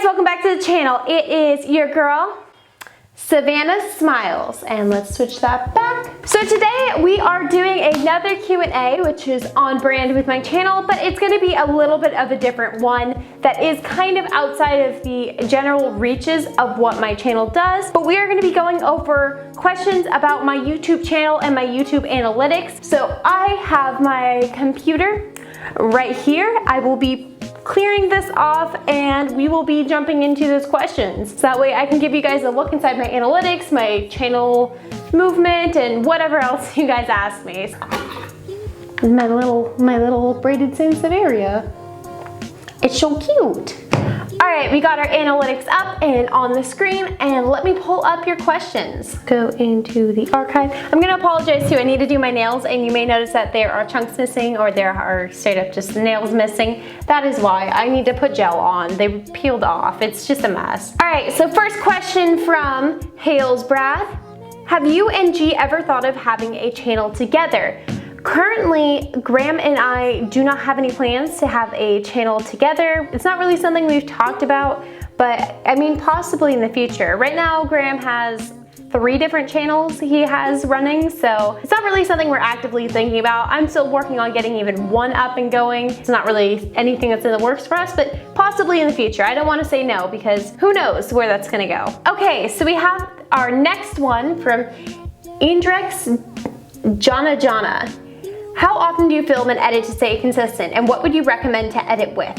welcome back to the channel. It is your girl, Savannah Smiles, and let's switch that back. So today we are doing another Q&A, which is on brand with my channel, but it's gonna be a little bit of a different one that is kind of outside of the general reaches of what my channel does. But we are gonna be going over questions about my YouTube channel and my YouTube analytics. So I have my computer right here. I will be clearing this off and we will be jumping into those questions. So that way I can give you guys a look inside my analytics, my channel movement, and whatever else you guys ask me. My little braided Sansevieria. It's so cute. All right, we got our analytics up and on the screen, and let me pull up your questions. Go into the archive. I'm gonna apologize too, I need to do my nails, and you may notice that there are chunks missing or there are straight up just nails missing. That is why I need to put gel on. They peeled off, it's just a mess. All right, so first question from Hales Brad. Have you and G ever thought of having a channel together? Currently, Graham and I do not have any plans to have a channel together. It's not really something we've talked about, but I mean, possibly in the future. Right now, Graham has 3 different channels he has running, so it's not really something we're actively thinking about. I'm still working on getting even one up and going. It's not really anything that's in the works for us, but possibly in the future. I don't want to say no because who knows where that's gonna go. Okay, so we have our next one from Indrex Jana. How often do you film and edit to stay consistent, and what would you recommend to edit with?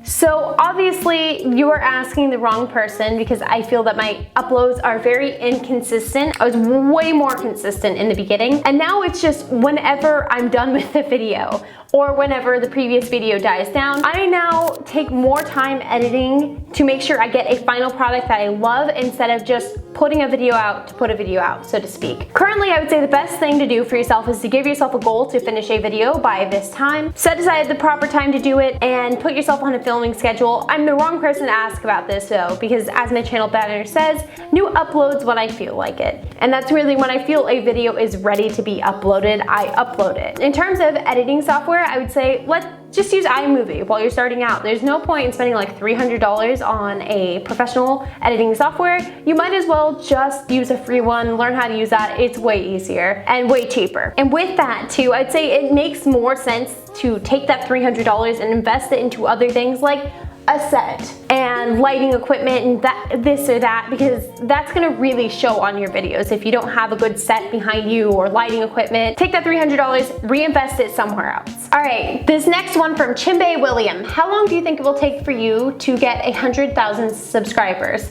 So obviously you are asking the wrong person because I feel that my uploads are very inconsistent. I was way more consistent in the beginning, and now it's just whenever I'm done with the video or whenever the previous video dies down. I now take more time editing to make sure I get a final product that I love instead of just putting a video out to put a video out, so to speak. Currently, I would say the best thing to do for yourself is to give yourself a goal to finish a video by this time. Set aside the proper time to do it and put yourself on a filming schedule. I'm the wrong person to ask about this though, because as my channel banner says, new uploads when I feel like it. And that's really when I feel a video is ready to be uploaded, I upload it. In terms of editing software, I would say let's just use iMovie while you're starting out. There's no point in spending like $300 on a professional editing software. You might as well just use a free one, learn how to use that. It's way easier and way cheaper. And with that too, I'd say it makes more sense to take that $300 and invest it into other things like a set and lighting equipment and this or that, because that's gonna really show on your videos. If you don't have a good set behind you or lighting equipment, take that $300, reinvest it somewhere else. All right, this next one from Chimbe William. How long do you think it will take for you to get 100,000 subscribers?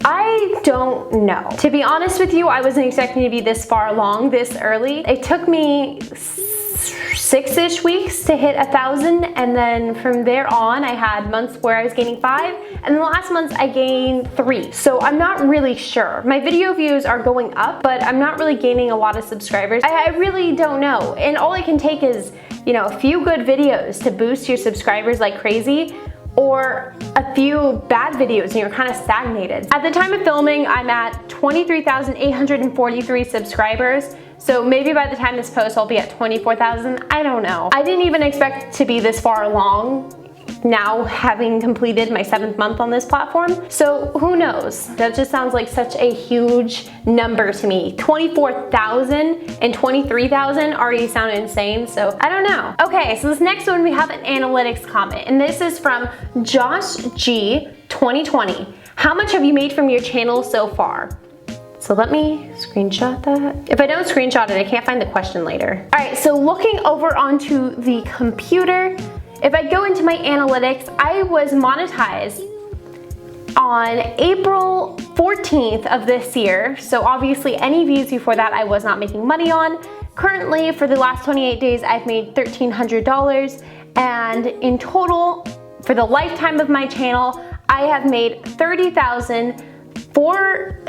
I don't know. To be honest with you, I wasn't expecting to be this far along this early. It took me 6-ish weeks to hit 1,000, and then from there on I had months where I was gaining 5, and the last months I gained 3. So I'm not really sure. My video views are going up, but I'm not really gaining a lot of subscribers. I really don't know, and all I can take is, you know, a few good videos to boost your subscribers like crazy, or a few bad videos and you're kind of stagnated. At the time of filming, I'm at 23,843 subscribers. So maybe by the time this posts, I'll be at 24,000. I don't know. I didn't even expect to be this far along now, having completed my 7th month on this platform. So who knows? That just sounds like such a huge number to me. 24,000 and 23,000 already sound insane, so I don't know. Okay, so this next one, we have an analytics comment, and this is from Josh G 2020. How much have you made from your channel so far? So let me screenshot that. If I don't screenshot it, I can't find the question later. All right, so looking over onto the computer, if I go into my analytics, I was monetized on April 14th of this year. So obviously any views before that I was not making money on. Currently, for the last 28 days, I've made $1,300. And in total, for the lifetime of my channel, I have made $30,000 for,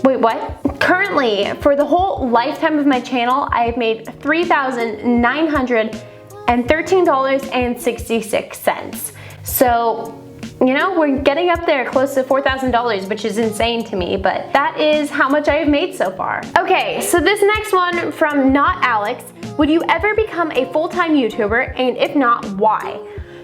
wait, what? Currently, for the whole lifetime of my channel, I have made $3,913.66. So, you know, we're getting up there close to $4,000, which is insane to me, but that is how much I have made so far. Okay, so this next one from Not Alex. Would you ever become a full-time YouTuber? And if not, why?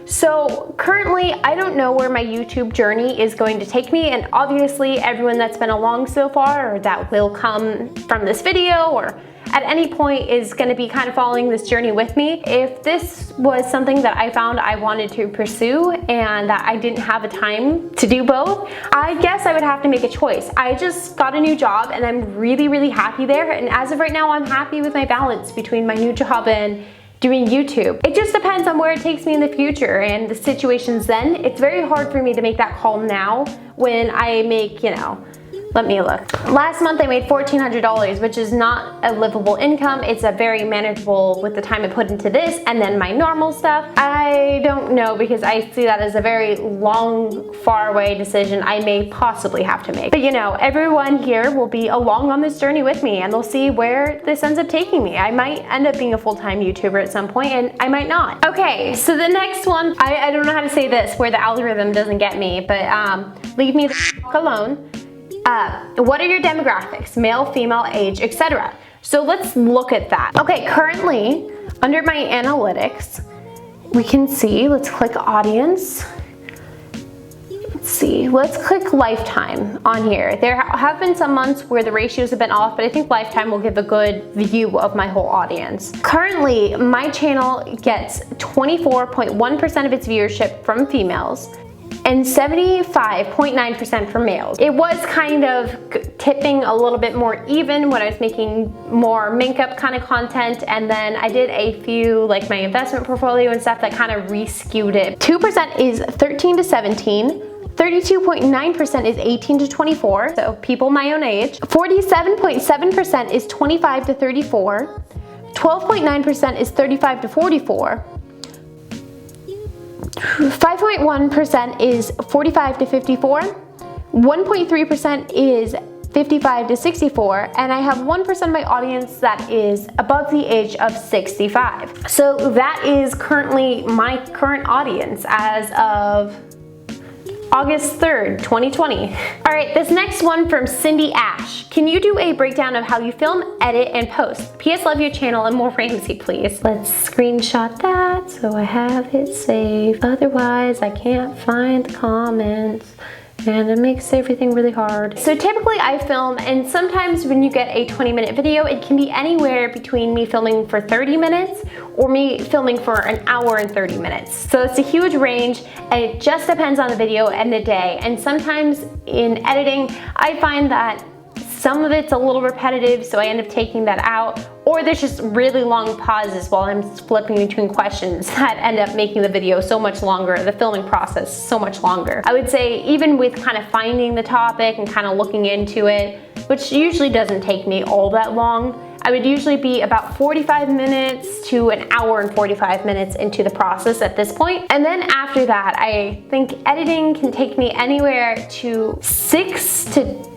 So currently, I don't know where my YouTube journey is going to take me, and obviously everyone that's been along so far or that will come from this video or at any point is going to be kind of following this journey with me. If this was something that I found I wanted to pursue and that I didn't have the time to do both, I guess I would have to make a choice. I just got a new job and I'm really happy there, and as of right now I'm happy with my balance between my new job and doing YouTube. It just depends on where it takes me in the future and the situations then. It's very hard for me to make that call now when I make, you know, let me look. Last month I made $1,400, which is not a livable income. It's a very manageable with the time I put into this and then my normal stuff. I don't know, because I see that as a very long, far away decision I may possibly have to make. But you know, everyone here will be along on this journey with me and they'll see where this ends up taking me. I might end up being a full-time YouTuber at some point and I might not. Okay, so the next one, I don't know how to say this where the algorithm doesn't get me, but leave me the f alone. What are your demographics? Male, female, age, etc. So let's look at that. Okay, currently under my analytics, we can see, let's click audience. Let's see, let's click lifetime on here. There have been some months where the ratios have been off, but I think lifetime will give a good view of my whole audience. Currently, my channel gets 24.1% of its viewership from females and 75.9% for males. It was kind of tipping a little bit more even when I was making more makeup kind of content, and then I did a few like my investment portfolio and stuff that kind of re-skewed it. 2% is 13 to 17. 32.9% is 18 to 24, so people my own age. 47.7% is 25 to 34. 12.9% is 35 to 44. 5.1% is 45 to 54, 1.3% is 55 to 64, and I have 1% of my audience that is above the age of 65. So that is currently my current audience as of August 3rd, 2020. All right, this next one from Cindy Ash. Can you do a breakdown of how you film, edit, and post? PS, love your channel and more Ramsey, please. Let's screenshot that so I have it saved. Otherwise, I can't find the comments and it makes everything really hard. So typically I film, and sometimes when you get a 20-minute video, it can be anywhere between me filming for 30 minutes or me filming for an hour and 30 minutes. So it's a huge range, and it just depends on the video and the day. And sometimes in editing, I find that some of it's a little repetitive, so I end up taking that out, or there's just really long pauses while I'm flipping between questions that end up making the video so much longer, the filming process so much longer. I would say even with kind of finding the topic and kind of looking into it, which usually doesn't take me all that long, I would usually be about 45 minutes to an hour and 45 minutes into the process at this point. And then after that, I think editing can take me anywhere to 6 to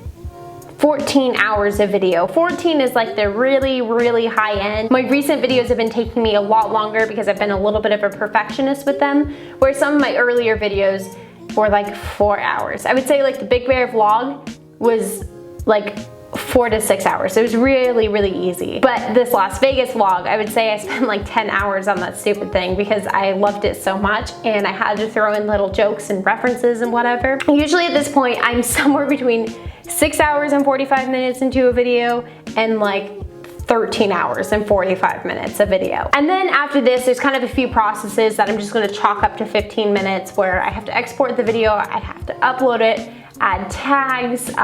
14 hours of video. 14 is like the really high end. My recent videos have been taking me a lot longer because I've been a little bit of a perfectionist with them, where some of my earlier videos were like 4 hours. I would say like the Big Bear vlog was like 4 to 6 hours. It was really easy. But this Las Vegas vlog, I would say I spent like 10 hours on that stupid thing because I loved it so much and I had to throw in little jokes and references and whatever. Usually at this point, I'm somewhere between 6 hours and 45 minutes into a video and like 13 hours and 45 minutes of video. And then after this, there's kind of a few processes that I'm just gonna chalk up to 15 minutes where I have to export the video, I have to upload it, add tags,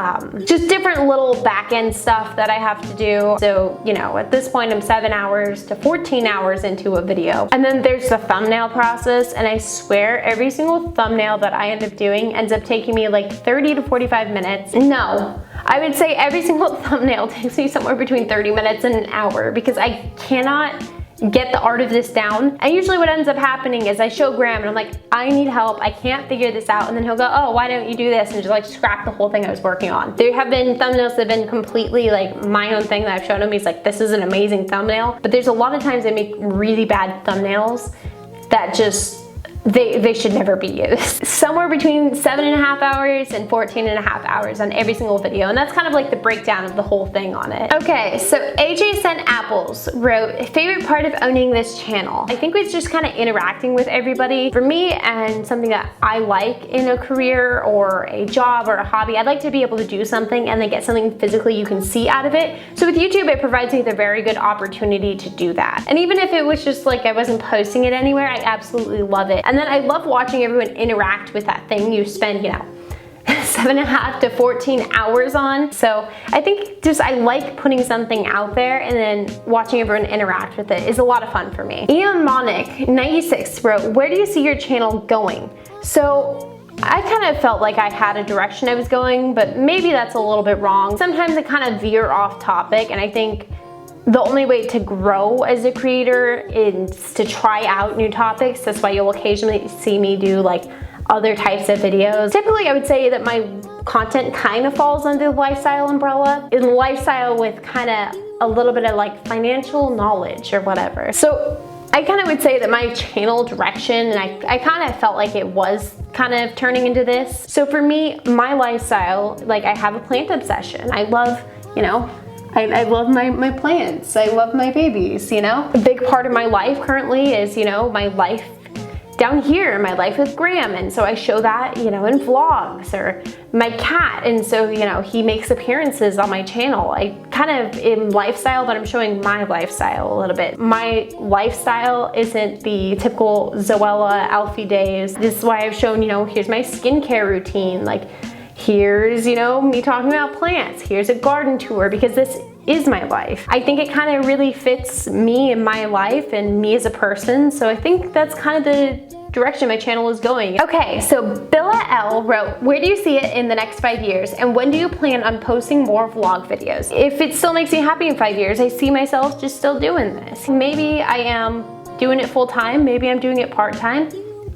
just different little back-end stuff that I have to do. So, you know, at this point I'm 7 hours to 14 hours into a video. And then there's the thumbnail process, and I swear every single thumbnail that I end up doing ends up taking me like 30 to 45 minutes. No, I would say every single thumbnail takes me somewhere between 30 minutes and an hour because I cannot get the art of this down. And usually what ends up happening is I show Graham and I'm like, I need help, I can't figure this out. And then he'll go, oh, why don't you do this? And just like scrap the whole thing I was working on. There have been thumbnails that have been completely like my own thing that I've shown him. He's like, this is an amazing thumbnail. But there's a lot of times I make really bad thumbnails that just they should never be used. Somewhere between 7.5 hours and 14.5 hours on every single video, and that's kind of like the breakdown of the whole thing on it. Okay, so AJ Sent Apples wrote, favorite part of owning this channel? I think it's just kind of interacting with everybody. For me, and something that I like in a career or a job or a hobby, I'd like to be able to do something and then get something physically you can see out of it. So with YouTube, it provides me with a very good opportunity to do that. And even if it was just like I wasn't posting it anywhere, I absolutely love it. And then I love watching everyone interact with that thing you spend, you know, 7.5 to 14 hours on. So I think just I like putting something out there and then watching everyone interact with it is a lot of fun for me. Ian Monic 96 wrote, where do you see your channel going? So I kind of felt like I had a direction I was going, but maybe that's a little bit wrong. Sometimes I kind of veer off topic, and I think the only way to grow as a creator is to try out new topics. That's why you'll occasionally see me do like other types of videos. Typically, I would say that my content kind of falls under the lifestyle umbrella. It's lifestyle with kind of a little bit of like financial knowledge or whatever. So I kind of would say that my channel direction, and I kind of felt like it was kind of turning into this. So for me, my lifestyle, like I have a plant obsession. I love, you know, I love my plants. I love my babies, you know? A big part of my life currently is, you know, my life down here, my life with Graham, and so I show that, you know, in vlogs, or my cat, and so, you know, he makes appearances on my channel. I kind of in lifestyle, but I'm showing my lifestyle a little bit. My lifestyle isn't the typical Zoella, Alfie days. This is why I've shown, you know, here's my skincare routine, like here's, you know, me talking about plants, here's a garden tour, because this is my life. I think it kind of really fits me and my life and me as a person, so I think that's kind of the direction my channel is going. Okay, so Billa L wrote, where do you see it in the next 5 years, and when do you plan on posting more vlog videos? If it still makes me happy in 5 years, I see myself just still doing this. Maybe I am doing it full-time, maybe I'm doing it part-time.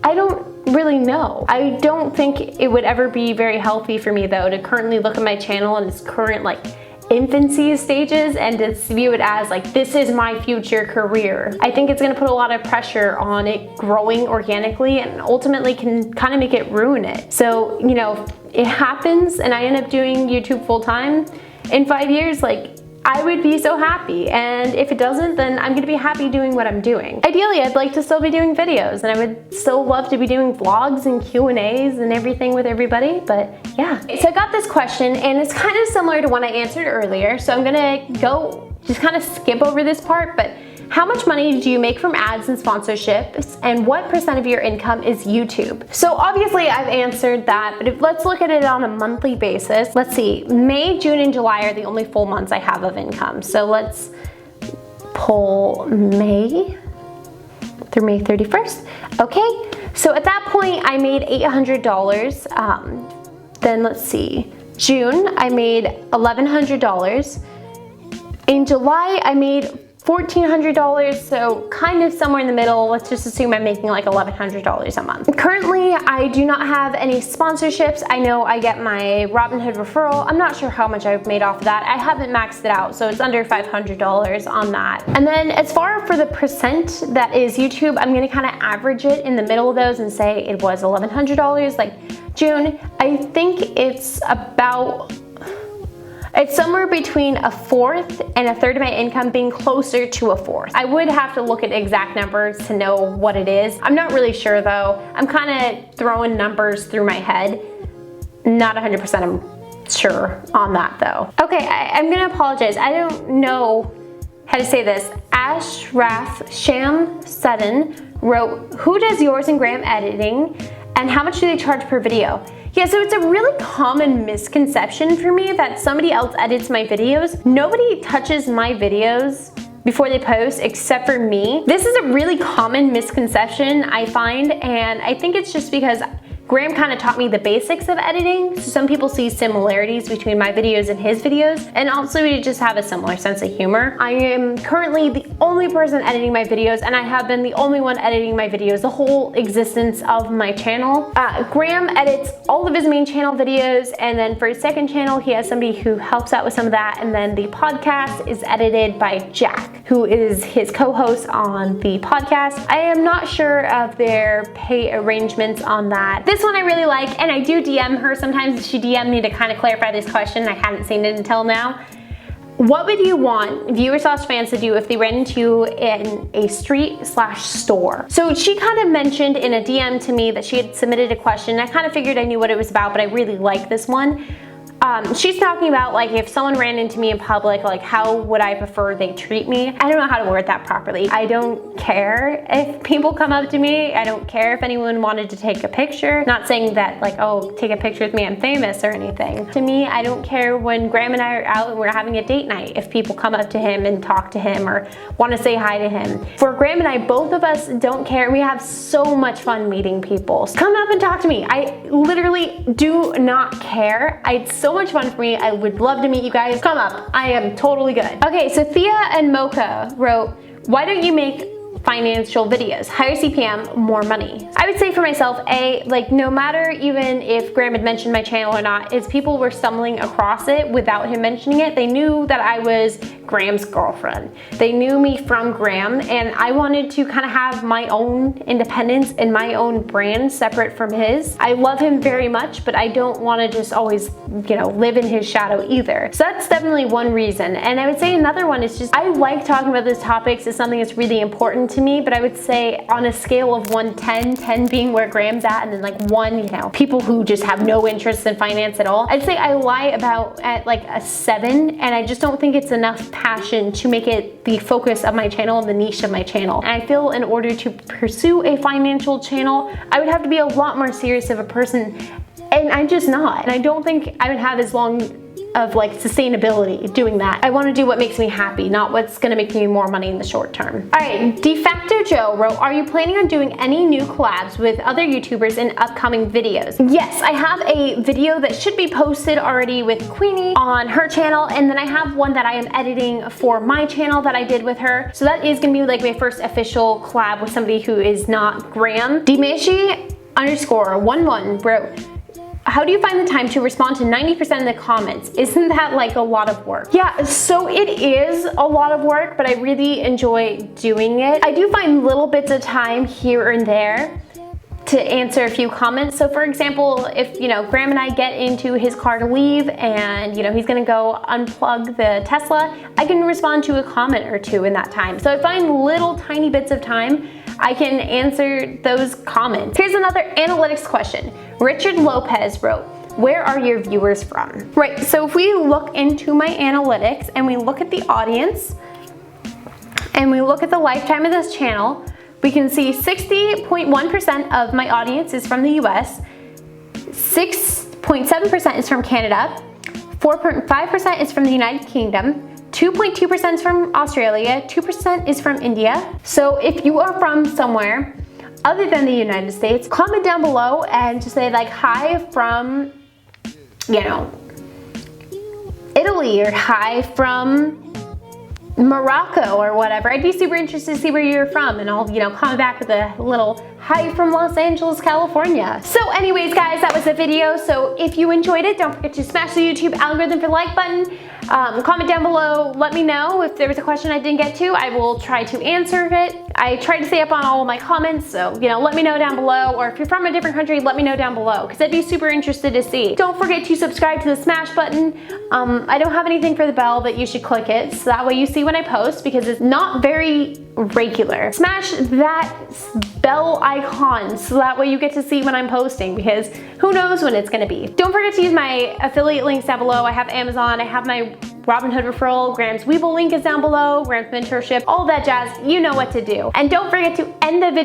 I don't really know. I don't think it would ever be very healthy for me though to currently look at my channel in its current like infancy stages and to view it as like, this is my future career. I think it's gonna put a lot of pressure on it growing organically and ultimately can kind of make it ruin it. So, you know, if it happens and I end up doing YouTube full time in 5 years, like I would be so happy, and if it doesn't, then I'm gonna be happy doing what I'm doing. Ideally, I'd like to still be doing videos, and I would still love to be doing vlogs and Q&As and everything with everybody, but yeah. So I got this question, and it's kind of similar to one I answered earlier, so I'm gonna go just kind of skip over this part, but how much money do you make from ads and sponsorships, and what % of your income is YouTube? So obviously I've answered that, but let's look at it on a monthly basis. Let's see, May, June, and July are the only full months I have of income. So let's pull May through May 31st. Okay, so at that point I made $800. Then let's see, June I made $1,100. In July I made $1,400, so kind of somewhere in the middle. Let's just assume I'm making like $1,100 a month. Currently, I do not have any sponsorships. I know I get my Robinhood referral. I'm not sure how much I've made off of that. I haven't maxed it out, so it's under $500 on that. And then as far for the percent that is YouTube, I'm gonna kind of average it in the middle of those and say it was $1,100. Like June, I think it's somewhere between a fourth and a third of my income, being closer to a fourth. I would have to look at exact numbers to know what it is. I'm not really sure though. I'm kind of throwing numbers through my head. Not 100% sure on that though. Okay, I'm gonna apologize. I don't know how to say this. Ashraf Sham Sudden wrote, who does yours and Graham editing, and how much do they charge per video? Yeah, so it's a really common misconception for me that somebody else edits my videos. Nobody touches my videos before they post except for me. This is a really common misconception I find, and I think it's just because Graham kind of taught me the basics of editing. So some people see similarities between my videos and his videos, and also we just have a similar sense of humor. I am currently the only person editing my videos, and I have been the only one editing my videos the whole existence of my channel. Graham edits all of his main channel videos, and then for his second channel, he has somebody who helps out with some of that, and then the podcast is edited by Jack, who is his co-host on the podcast. I am not sure of their pay arrangements on that. This one I really like, and I do DM her sometimes. She DM'd me to kind of clarify this question. I hadn't seen it until now. What would you want viewers/fans to do if they ran into you in a street/store? So she kind of mentioned in a DM to me that she had submitted a question. I kind of figured I knew what it was about, but I really like this one. She's talking about like if someone ran into me in public, like how would I prefer they treat me? I don't know how to word that properly. I don't care if people come up to me. I don't care if anyone wanted to take a picture. Not saying that like, oh, take a picture with me, I'm famous or anything. To me, I don't care when Graham and I are out and we're having a date night if people come up to him and talk to him or want to say hi to him. For Graham and I, both of us don't care. We have so much fun meeting people. Come up and talk to me. I literally do not care. It's so much fun for me. I would love to meet you guys. Come up. I am totally good. Okay, so Thea and Mocha wrote, why don't you make financial videos? Higher CPM, more money. I would say for myself, like no matter even if Graham had mentioned my channel or not, is people were stumbling across it without him mentioning it. They knew that I was Graham's girlfriend. They knew me from Graham, and I wanted to kind of have my own independence and my own brand separate from his. I love him very much, but I don't want to just always, you know, live in his shadow either. So that's definitely one reason. And I would say another one is just I like talking about these topics. It's something that's really important to me, but I would say on a scale of 1 to 10, 10 being where Graham's at, and then like 1, you know, people who just have no interest in finance at all. I'd say I lie about at like a 7, and I just don't think it's enough passion to make it the focus of my channel and the niche of my channel. And I feel in order to pursue a financial channel, I would have to be a lot more serious of a person, and I'm just not. And I don't think I would have as long of like sustainability doing that. I want to do what makes me happy, not what's going to make me more money in the short term. All right, De facto Joe wrote, are you planning on doing any new collabs with other YouTubers in upcoming videos? Yes, I have a video that should be posted already with Queenie on her channel, and then I have one that I am editing for my channel that I did with her. So that is going to be like my first official collab with somebody who is not Graham. Macy_11 wrote, how do you find the time to respond to 90% of the comments? Isn't that like a lot of work? Yeah, so it is a lot of work, but I really enjoy doing it. I do find little bits of time here and there to answer a few comments. So for example, if, you know, Graham and I get into his car to leave and, you know, he's gonna go unplug the Tesla, I can respond to a comment or two in that time. So I find little tiny bits of time I can answer those comments. Here's another analytics question. Richard Lopez wrote, where are your viewers from? Right, so if we look into my analytics and we look at the audience and we look at the lifetime of this channel, we can see 60.1% of my audience is from the US, 6.7% is from Canada, 4.5% is from the United Kingdom, 2.2% is from Australia, 2% is from India. So if you are from somewhere other than the United States, comment down below and just say like, hi from, you know, Italy, or hi from Morocco or whatever. I'd be super interested to see where you're from, and I'll, you know, comment back with a little hi from Los Angeles, California. So anyways, guys, that was the video. So if you enjoyed it, don't forget to smash the YouTube algorithm for the like button. Comment down below, let me know if there was a question I didn't get to. I will try to answer it. I try to stay up on all of my comments, so, you know, let me know down below, or if you're from a different country, let me know down below, because I'd be super interested to see. Don't forget to subscribe to the smash button. I don't have anything for the bell, but you should click it, so that way you see when I post, because it's not very regular. Smash that bell icon, so that way you get to see when I'm posting, because who knows when it's gonna be. Don't forget to use my affiliate links down below. I have Amazon, I have my Robinhood referral, Graham's Weeble link is down below, Graham's mentorship, all that jazz. You know what to do. And don't forget to end the video